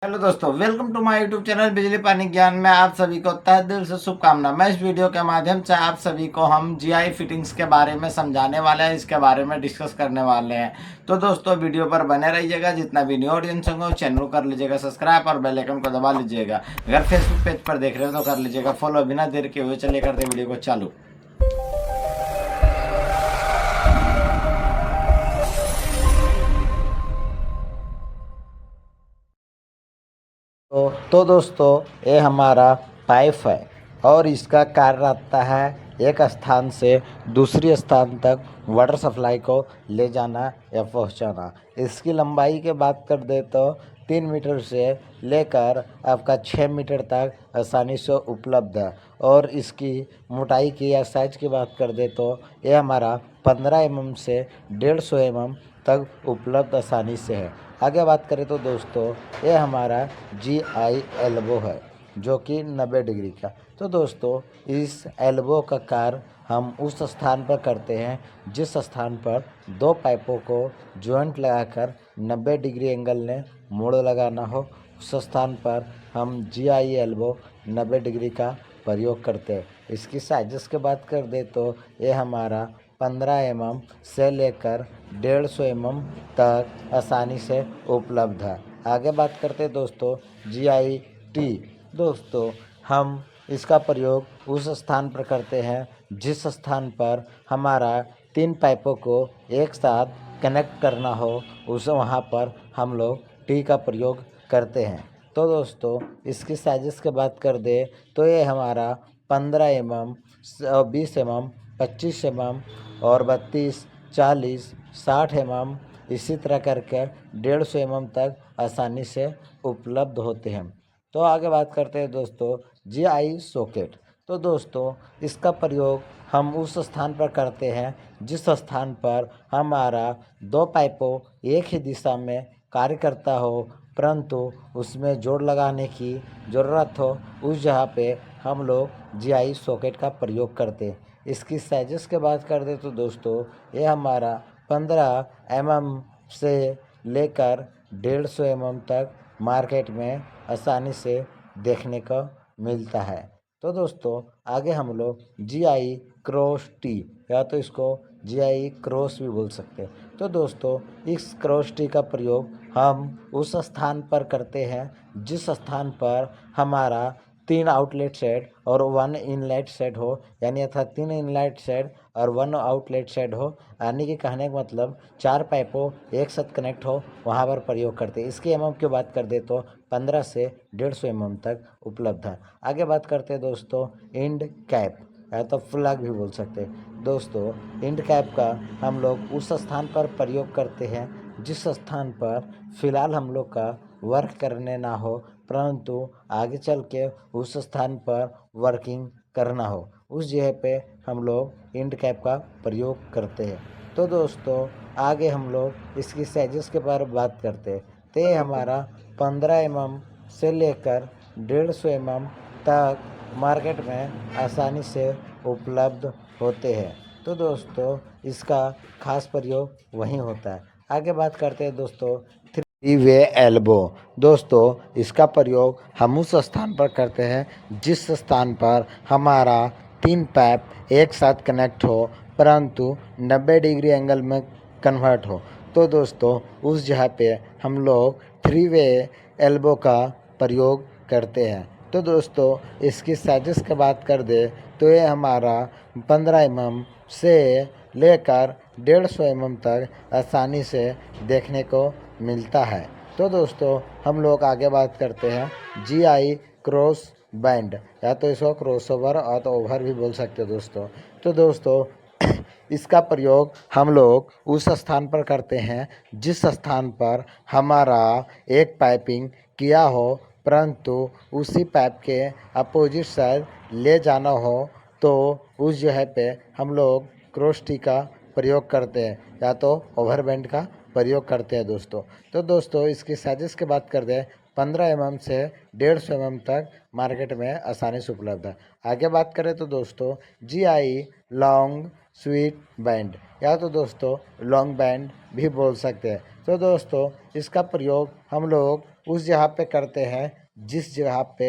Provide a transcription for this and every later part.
Hello दोस्तों, welcome to my YouTube channel बिजली पानी ज्ञान में आप सभी को तहे दिल से शुभकामना। मैं इस वीडियो के माध्यम से आप सभी को हम जीआई फिटिंग्स के बारे में समझाने वाले हैं, इसके बारे में डिस्कस करने वाले हैं। तो दोस्तों वीडियो पर बने रहिएगा। जितना भी न्यू ऑडियंस होंगे चैनल को कर लीजिएगा सब्सक्राइब और बेल आइकन को दबा लीजिएगा। अगर फेसबुक पेज पर देख रहे हो तो कर लीजिएगा फॉलो। बिना देर के हुए चलिए करते वीडियो को चालू। तो दोस्तों ये हमारा पाइप है और इसका कार्य रहता है एक स्थान से दूसरी स्थान तक वाटर सप्लाई को ले जाना या पहुंचाना। इसकी लंबाई की बात कर दे तो 3 मीटर से लेकर आपका 6 मीटर तक आसानी से उपलब्ध है। और इसकी मोटाई की या साइज की बात कर दे तो ये हमारा 15 mm से 150 mm तक उपलब्ध आसानी से है। आगे बात करें तो दोस्तों ये हमारा GI एल्बो है जो कि 90 डिग्री का। तो दोस्तों इस एल्बो का कार्य हम उस स्थान पर करते हैं जिस स्थान पर दो पाइपों को जॉइंट लगाकर 90 डिग्री एंगल में मोड़ लगाना हो। उस स्थान पर हम GI एल्बो 90 डिग्री का प्रयोग करते हैं। इसकी साइजेस की बात कर दे तो ये हमारा 15 mm से लेकर 150 mm तक आसानी से उपलब्ध है। आगे बात करते हैं दोस्तों GIT। दोस्तों हम इसका प्रयोग उस स्थान पर करते हैं जिस स्थान पर हमारा 3 पाइपों को एक साथ कनेक्ट करना हो, उस वहाँ पर हम लोग टी का प्रयोग करते हैं। तो दोस्तों इसकी साइजेस की बात कर दे तो ये हमारा 15 mm, 20 mm, 25 mm और 32, 40, 60 mm इसी तरह करके 150 mm तक आसानी से उपलब्ध होते हैं। तो आगे बात करते हैं दोस्तों GI सॉकेट। तो दोस्तों इसका प्रयोग हम उस स्थान पर करते हैं जिस स्थान पर हमारा दो पाइपों एक ही दिशा में कार्य करता हो परंतु उसमें जोड़ लगाने की ज़रूरत हो, उस जगह पे हम लोग GI सॉकेट का प्रयोग करते हैं। इसकी साइजेस की बात कर दे तो दोस्तों ये हमारा 15 mm से लेकर 150 mm तक मार्केट में आसानी से देखने को मिलता है। तो दोस्तों आगे हम लोग GI क्रॉस टी या तो इसको GI क्रॉस भी बोल सकते हैं। तो दोस्तों इस क्रॉस टी का प्रयोग हम उस स्थान पर करते हैं जिस स्थान पर हमारा 3 आउटलेट सेट और 1 इनलेट सेट हो, यानी अर्थात 3 इनलेट सेट और 1 आउटलेट सेट हो, यानी कि कहने का मतलब 4 पाइपों एक साथ कनेक्ट हो, वहाँ पर प्रयोग करते हैं। इसकी MM की बात कर दे तो 15 से 150 mm तक उपलब्ध है। आगे बात करते हैं दोस्तों इंड कैप या तो फ्लैग भी बोल सकते हैं। दोस्तों इंड कैप का हम लोग उस स्थान पर प्रयोग करते हैं जिस स्थान पर फ़िलहाल हम लोग का वर्क करने ना हो परंतु आगे चल के उस स्थान पर वर्किंग करना हो, उस जगह पे हम लोग इंड कैप का प्रयोग करते हैं। तो दोस्तों आगे हम लोग इसकी साइजेस के बारे में बात करते हैं। तो ये हमारा 15 mm से लेकर 150 mm तक मार्केट में आसानी से उपलब्ध होते हैं। तो दोस्तों इसका खास प्रयोग वहीं होता है। आगे बात करते हैं दोस्तों थ्री वे एल्बो। दोस्तों इसका प्रयोग हम उस स्थान पर करते हैं जिस स्थान पर हमारा 3 पाइप एक साथ कनेक्ट हो परंतु 90 डिग्री एंगल में कन्वर्ट हो। तो दोस्तों उस जगह पे हम लोग 3 वे एल्बो का प्रयोग करते हैं। तो दोस्तों इसकी साइजेस की बात कर दे तो ये हमारा 15 mm से लेकर 150 mm तक आसानी से देखने को मिलता है। तो दोस्तों हम लोग आगे बात करते हैं GI क्रॉस बैंड या तो इसको क्रॉसओवर और तो ओवर भी बोल सकते हो दोस्तों। तो दोस्तों इसका प्रयोग हम लोग उस स्थान पर करते हैं जिस स्थान पर हमारा एक पाइपिंग किया हो परंतु उसी पाइप के अपोजिट साइड ले जाना हो, तो उस जगह पे हम लोग क्रॉस टी का प्रयोग करते हैं या तो ओवरबैंड का प्रयोग करते हैं दोस्तों। तो दोस्तों इसकी साइजेस की बात कर दें 15 mm से 150 mm तक मार्केट में आसानी से उपलब्ध है। आगे बात करें तो दोस्तों GI लॉन्ग स्वीट बैंड या तो दोस्तों लॉन्ग बैंड भी बोल सकते हैं। तो दोस्तों इसका प्रयोग हम लोग उस जगह पे करते हैं जिस जगह पे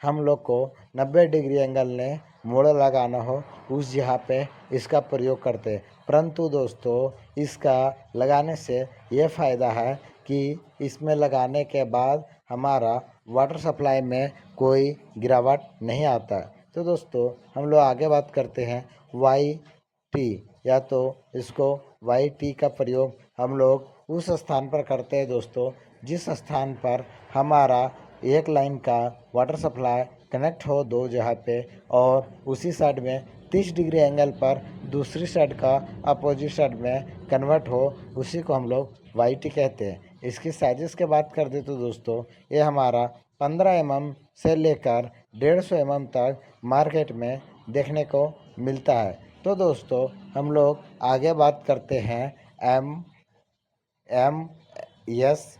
हम लोग को 90 डिग्री एंगल ने मोड़ लगाना हो, उस जगह पे इसका प्रयोग करते हैं। परंतु दोस्तों इसका लगाने से ये फ़ायदा है कि इसमें लगाने के बाद हमारा वाटर सप्लाई में कोई गिरावट नहीं आता है। तो दोस्तों हम लोग आगे बात करते हैं वाई टी, या तो इसको वाई टी का प्रयोग हम लोग उस स्थान पर करते हैं दोस्तों जिस स्थान पर हमारा एक लाइन का वाटर सप्लाई कनेक्ट हो दो जगह पे, और उसी साइड में 30 डिग्री एंगल पर दूसरी साइड का अपोजिट साइड में कन्वर्ट हो, उसी को हम लोग वाई टी कहते हैं। इसकी साइजेस की बात कर दे तो दोस्तों ये हमारा 15 mm से लेकर 150 mm तक मार्केट में देखने को मिलता है। तो दोस्तों हम लोग आगे बात करते हैं एम एस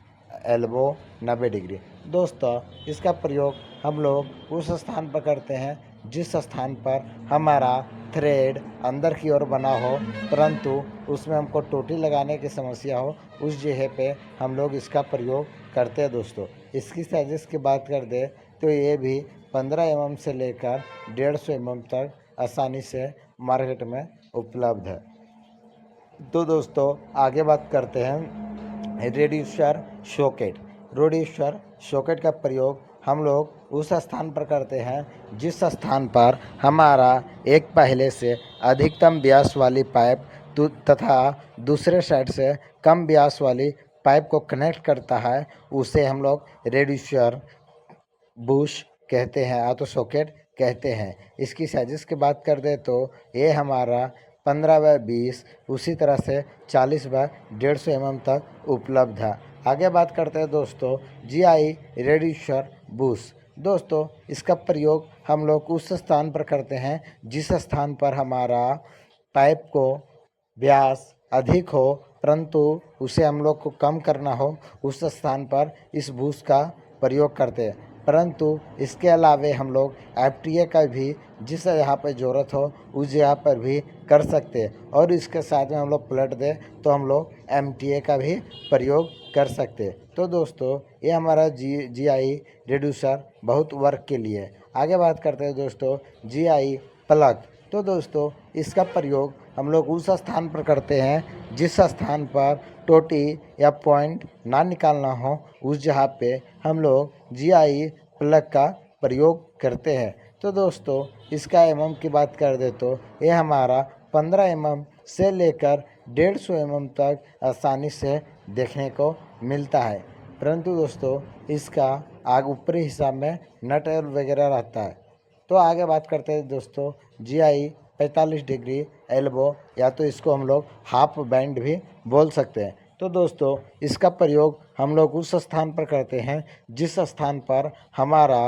एल्बो 90 डिग्री। दोस्तों इसका प्रयोग हम लोग उस स्थान पर करते हैं जिस स्थान पर हमारा थ्रेड अंदर की ओर बना हो, परंतु उसमें हमको टोटी लगाने की समस्या हो, उस जगह पे हम लोग इसका प्रयोग करते हैं। दोस्तों इसकी साइजेस की बात कर दे तो ये भी 15 mm से लेकर 150 mm तक आसानी से मार्केट में उपलब्ध है। तो दोस्तों आगे बात करते हैं रेड्यूसर सॉकेट। रेड्यूसर सॉकेट का प्रयोग हम लोग उस स्थान पर करते हैं जिस स्थान पर हमारा एक पहले से अधिकतम व्यास वाली पाइप तथा दूसरे साइड से कम व्यास वाली पाइप को कनेक्ट करता है, उसे हम लोग रेड्यूसर बुश कहते हैं, या तो सॉकेट कहते हैं। इसकी साइजेस की बात कर दे तो ये हमारा 15x20, उसी तरह से 40x150 mm तक उपलब्ध है। आगे बात करते हैं दोस्तों GI रेड्यूसर बुश। दोस्तों इसका प्रयोग हम लोग उस स्थान पर करते हैं जिस स्थान पर हमारा पाइप को व्यास अधिक हो परंतु उसे हम लोग को कम करना हो, उस स्थान पर इस बुश का प्रयोग करते हैं। परंतु इसके अलावे हम लोग FTA का भी जिस जगह पर ज़रूरत हो उस जगह पर भी कर सकते हैं, और इसके साथ में हम लोग प्लट दें तो हम लोग MTA का भी प्रयोग कर सकते हैं। तो दोस्तों ये हमारा GI रेड्यूसर बहुत वर्क के लिए। आगे बात करते हैं दोस्तों GI प्लग। तो दोस्तों इसका प्रयोग हम लोग उस स्थान पर करते हैं जिस स्थान पर टोटी या पॉइंट ना निकालना हो, उस जगह पे हम लोग GI प्लग का प्रयोग करते हैं। तो दोस्तों इसका mm की बात कर दे तो ये हमारा 15 mm से लेकर 150 mm तक आसानी से देखने को मिलता है, परंतु दोस्तों इसका आग ऊपरी हिस्सा में नट वगैरह रहता है। तो आगे बात करते हैं दोस्तों GI 45 डिग्री एल्बो, या तो इसको हम लोग हाफ बैंड भी बोल सकते हैं। तो दोस्तों इसका प्रयोग हम लोग उस स्थान पर करते हैं जिस स्थान पर हमारा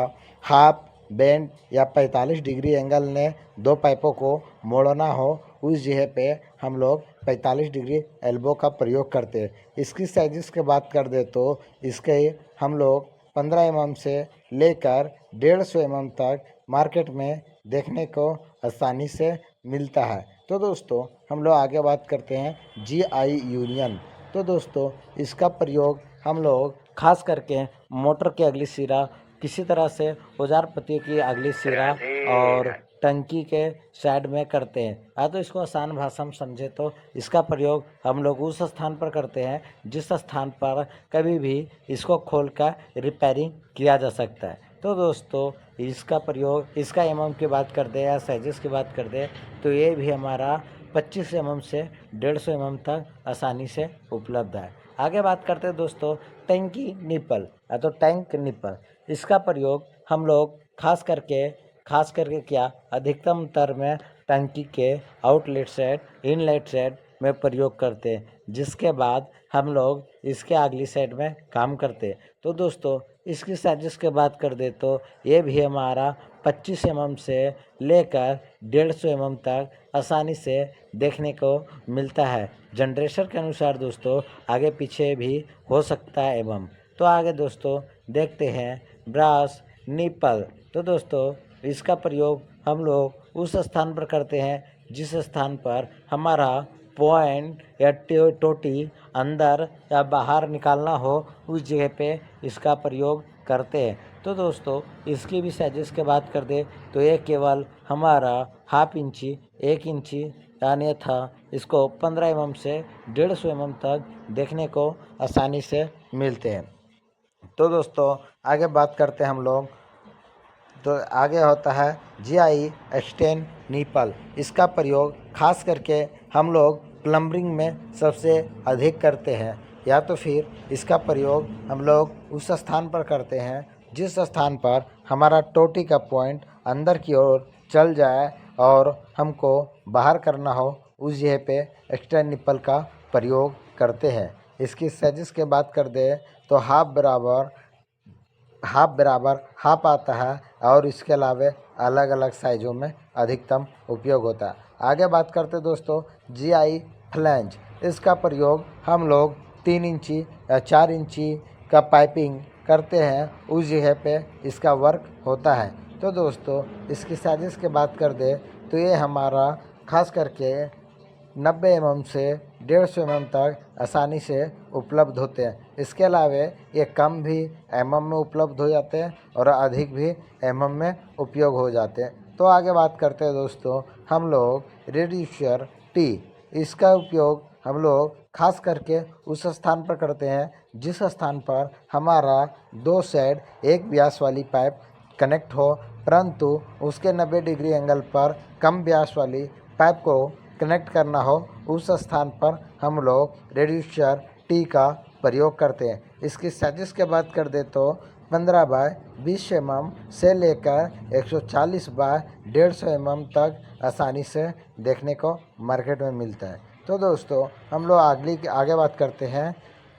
हाफ बैंड या 45 डिग्री एंगल ने दो पाइपों को मोड़ना हो, उस जगह पे हम लोग 45 डिग्री एल्बो का प्रयोग करते हैं। इसकी साइजेस की बात कर दे तो इसके हम लोग 15 mm से लेकर 150 mm तक मार्केट में देखने को आसानी से मिलता है। तो दोस्तों हम लोग आगे बात करते हैं GI यूनियन। तो दोस्तों इसका प्रयोग हम लोग खास करके मोटर के अगली सिरा, किसी तरह से औजार पत्तियों की अगली सिरा और टंकी के साइड में करते हैं। या तो इसको आसान भाषा में समझे तो इसका प्रयोग हम लोग उस स्थान पर करते हैं जिस स्थान पर कभी भी इसको खोलकर रिपेयरिंग किया जा सकता है। तो दोस्तों इसका प्रयोग, इसका mm की बात कर दे या साइजेस की बात कर दे तो ये भी हमारा 25 mm से 150 mm तक आसानी से उपलब्ध है। आगे बात करते हैं दोस्तों टंकी निप्पल या तो टैंक निप्पल। इसका प्रयोग हम लोग खास करके क्या अधिकतम तर में टंकी के आउटलेट साइड, इनलेट साइड में प्रयोग करते हैं, जिसके बाद हम लोग इसके अगली साइड में काम करते हैं। तो दोस्तों इसकी साइजेस की बात कर दे तो ये भी हमारा 25 mm से लेकर 150 mm तक आसानी से देखने को मिलता है। जनरेशन के अनुसार दोस्तों आगे पीछे भी हो सकता है एवं। तो आगे दोस्तों देखते हैं ब्रास निप्पल। तो दोस्तों इसका प्रयोग हम लोग उस स्थान पर करते हैं जिस स्थान पर हमारा पॉइंट या टोटी अंदर या बाहर निकालना हो उस जगह पे इसका प्रयोग करते हैं। तो दोस्तों इसकी भी साइज़ की बात कर दे तो ये केवल हमारा 1/2 इंची 1 इंची यानी था इसको 15 mm से 150 mm तक देखने को आसानी से मिलते हैं। तो दोस्तों आगे बात करते हैं हम लोग। तो आगे होता है GI एक्सटेन निपल। इसका प्रयोग खास करके हम लोग प्लम्बिंग में सबसे अधिक करते हैं, या तो फिर इसका प्रयोग हम लोग उस स्थान पर करते हैं जिस स्थान पर हमारा टोटी का पॉइंट अंदर की ओर चल जाए और हमको बाहर करना हो उस जगह पे एक्सटेन निपल का प्रयोग करते हैं। इसकी साइज़ की बात कर दे तो हाफ बराबर हाफ आता है और इसके अलावा अलग अलग साइज़ों में अधिकतम उपयोग होता है। आगे बात करते दोस्तों GI फ्लैंज। इसका प्रयोग हम लोग 3 इंची या 4 इंची का पाइपिंग करते हैं उस जगह पे इसका वर्क होता है। तो दोस्तों इसकी साइज़ की बात कर दे तो ये हमारा खास करके 90 mm से 150 mm तक आसानी से उपलब्ध होते हैं। इसके अलावा ये कम भी mm में उपलब्ध हो जाते हैं और अधिक भी mm में उपयोग हो जाते हैं। तो आगे बात करते हैं दोस्तों हम लोग रेड्यूसर टी। इसका उपयोग हम लोग खास करके उस स्थान पर करते हैं जिस स्थान पर हमारा 2 साइड एक व्यास वाली पाइप कनेक्ट हो, परंतु उसके 90 डिग्री एंगल पर कम व्यास वाली पाइप को कनेक्ट करना हो उस स्थान पर हम लोग रेड्यूसर टी का प्रयोग करते हैं। इसकी साइज़ की बात कर दे तो 15 बाय 20 mm से लेकर 140 बाय 150 mm तक आसानी से देखने को मार्केट में मिलता है। तो दोस्तों हम लोग आगे बात करते हैं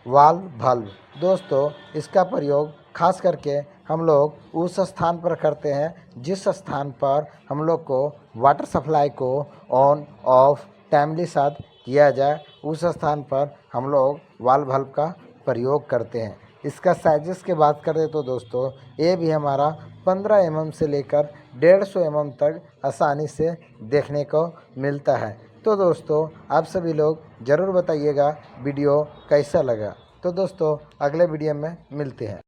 वाल्व बल्ब। दोस्तों इसका प्रयोग खास करके हम लोग उस स्थान पर करते हैं जिस स्थान पर हम लोग को वाटर सप्लाई को ऑन ऑफ टाइमली साथ किया जाए उस स्थान पर हम लोग वाल्व बल्ब का प्रयोग करते हैं। इसका साइज़ की बात करें तो दोस्तों ये भी हमारा 15 mm से लेकर 150 mm तक आसानी से देखने को मिलता है। तो दोस्तों आप सभी लोग ज़रूर बताइएगा वीडियो कैसा लगा। तो दोस्तों अगले वीडियो में मिलते हैं।